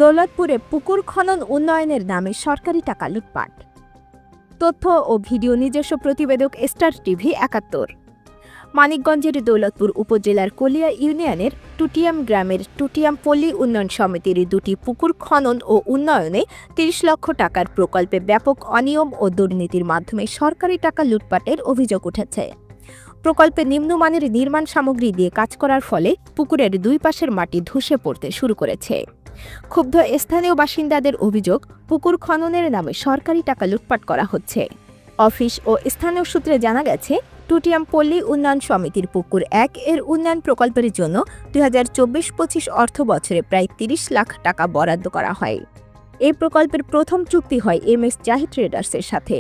দৌলতপুরে পুকুর খনন উন্নয়নের নামে সরকারি টাকা লুটপাট। তথ্য ও ভিডিও নিজস্ব প্রতিবেদক স্টার টিভি ৭১। মানিকগঞ্জের দৌলতপুর উপজেলার কলিয়া ইউনিয়নের টুটিয়াম গ্রামের টুটিয়াম পল্লী উন্নয়ন সমিতির দুটি পুকুর খনন ও উন্নয়নে ৩০ লক্ষ টাকার প্রকল্পে ব্যাপক অনিয়ম ও দুর্নীতির মাধ্যমে সরকারি টাকা লুটপাটের অভিযোগ উঠেছে। প্রকল্পে নিম্নমানের নির্মাণ সামগ্রী দিয়ে কাজ করার ফলে পুকুরের দুই পাশের মাটি ধসে পড়তে শুরু করেছে। ক্ষুব্ধ স্থানীয় বাসিন্দাদের অভিযোগ, পুকুর খননের নামে সরকারি টাকা লুটপাট করা হচ্ছে। অফিস ও স্থানীয় সূত্রে জানা গেছে, টুটিয়াম পল্লী উন্নয়ন সমিতির পুকুর ১ এর উন্নয়ন প্রকল্পের জন্য ২০২৪-২৫ অর্থ বছরে প্রায় ৩০ লাখ টাকা বরাদ্দ করা হয়। এই প্রকল্পের প্রথম চুক্তি হয় MS জাহিদ ট্রেডার্সের সাথে,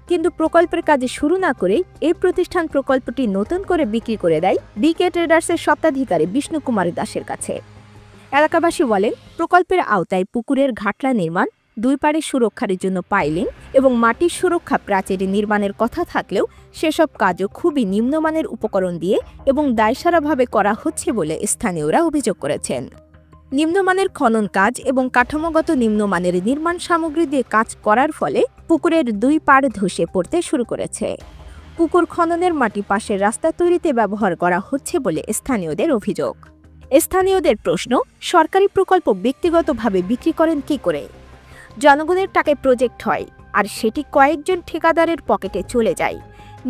কিন্তু প্রকল্পের কাজ শুরু না করেই এই প্রতিষ্ঠান প্রকল্পটি নতুন করে বিক্রি করে দেয় BK ট্রেডার্সের স্বত্বাধিকারী বিষ্ণু কুমার দাসের কাছে। এলাকাবাসী বলেন, প্রকল্পের আওতায় পুকুরের ঘাটলা নির্মাণ, দুই পাড়ে সুরক্ষার জন্য পাইলিং এবং মাটির সুরক্ষা প্রাচীর নির্মাণের কথা থাকলেও সেসব কাজও খুবই নিম্নমানের উপকরণ দিয়ে এবং দায়সারাভাবে করা হচ্ছে বলে স্থানীয়রা অভিযোগ করেছেন। নিম্নমানের খনন কাজ এবং কাঠামোগত নিম্নমানের নির্মাণ সামগ্রী দিয়ে কাজ করার ফলে পুকুরের দুই পাড় ধসে পড়তে শুরু করেছে। পুকুর খননের মাটি পাশের রাস্তা তৈরিতে ব্যবহার করা হচ্ছে বলে স্থানীয়দের অভিযোগ। স্থানীয়দের প্রশ্ন, সরকারি প্রকল্প ব্যক্তিগতভাবে বিক্রি করেন কী করে? জনগণের টাকায় প্রজেক্ট হয় আর সেটি কয়েকজন ঠিকাদারের পকেটে চলে যায়।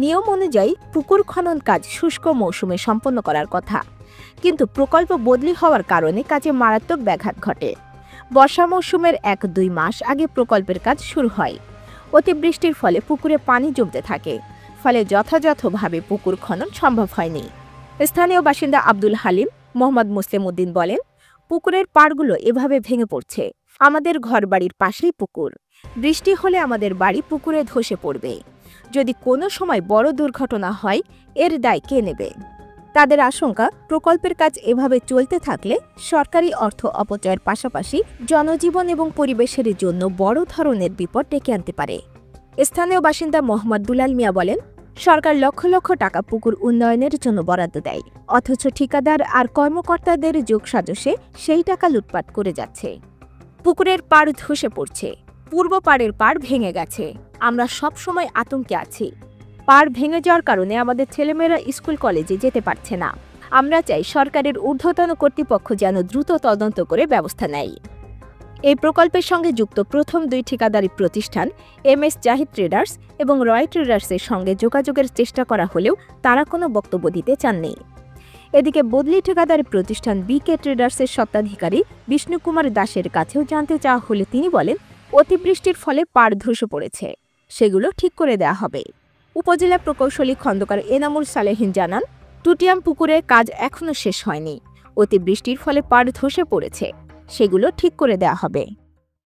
নিয়ম অনুযায়ী পুকুর খনন কাজ শুষ্ক মৌসুমে সম্পন্ন করার কথা, কিন্তু প্রকল্প বদলি হওয়ার কারণে কাজে মারাত্মক ব্যাঘাত ঘটে। বর্ষা মৌসুমের ১-২ মাস আগে প্রকল্পের কাজ শুরু হয়। অতিবৃষ্টির ফলে পুকুরে পানি জমতে থাকে, ফলে যথাযথভাবে পুকুর খনন সম্ভব হয়নি। স্থানীয় বাসিন্দা আব্দুল হালিম মোহাম্মদ মুসলিম উদ্দিন বলেন, পুকুরের পাড়গুলো এভাবে ভেঙে পড়ছে। আমাদের ঘরবাড়ির পাশেই পুকুর, বৃষ্টি হলে আমাদের বাড়ি পুকুরে ধসে পড়বে। যদি কোনো সময় বড় দুর্ঘটনা হয়, এর দায় কে নেবে? তাদের আশঙ্কা, প্রকল্পের কাজ এভাবে চলতে থাকলে সরকারি অর্থ অপচয়ের পাশাপাশি জনজীবন এবং পরিবেশের জন্য বড় ধরনের বিপদ ডেকে আনতে পারে। স্থানীয় বাসিন্দা মোহাম্মদ দুলাল মিয়া বলেন, সরকার লক্ষ লক্ষ টাকা পুকুর উন্নয়নের জন্য বরাদ্দ দেয়, অথচ ঠিকাদার আর কর্মকর্তাদের যোগসাজশে সেই টাকা লুটপাট করে যাচ্ছে। পুকুরের পাড় ধসে পড়ছে, পূর্ব পাড়ের পাড় ভেঙে গেছে। আমরা সব সময় আতঙ্কে আছি। পাড় ভেঙে যাওয়ার কারণে আমাদের ছেলেমেয়েরা স্কুল কলেজে যেতে পারছে না। আমরা চাই সরকারের ঊর্ধ্বতন কর্তৃপক্ষ যেন দ্রুত তদন্ত করে ব্যবস্থা নেয়। এই প্রকল্পের সঙ্গে যুক্ত প্রথম 2 ঠিকাদারি প্রতিষ্ঠান MS জাহিদ ট্রেডার্স এবং রয় ট্রেডার্সের সঙ্গে যোগাযোগের চেষ্টা করা হলেও তারা কোনো বক্তব্য দিতে চাননি। এদিকে বদলি ঠিকাদারি প্রতিষ্ঠান BK ট্রেডার্সের স্বত্বাধিকারী বিষ্ণু কুমার দাসের কাছেও জানতে চাওয়া হলে তিনি বলেন, অতিবৃষ্টির ফলে পাড় ধসে পড়েছে, সেগুলো ঠিক করে দেওয়া হবে। উপজেলা প্রকৌশলী খন্দকার এনামুল সালেহীন জানান, টুটিয়াম পুকুরে কাজ এখনও শেষ হয়নি। অতিবৃষ্টির ফলে পাড় ধসে পড়েছে, সেগুলো ঠিক করে দেওয়া হবে।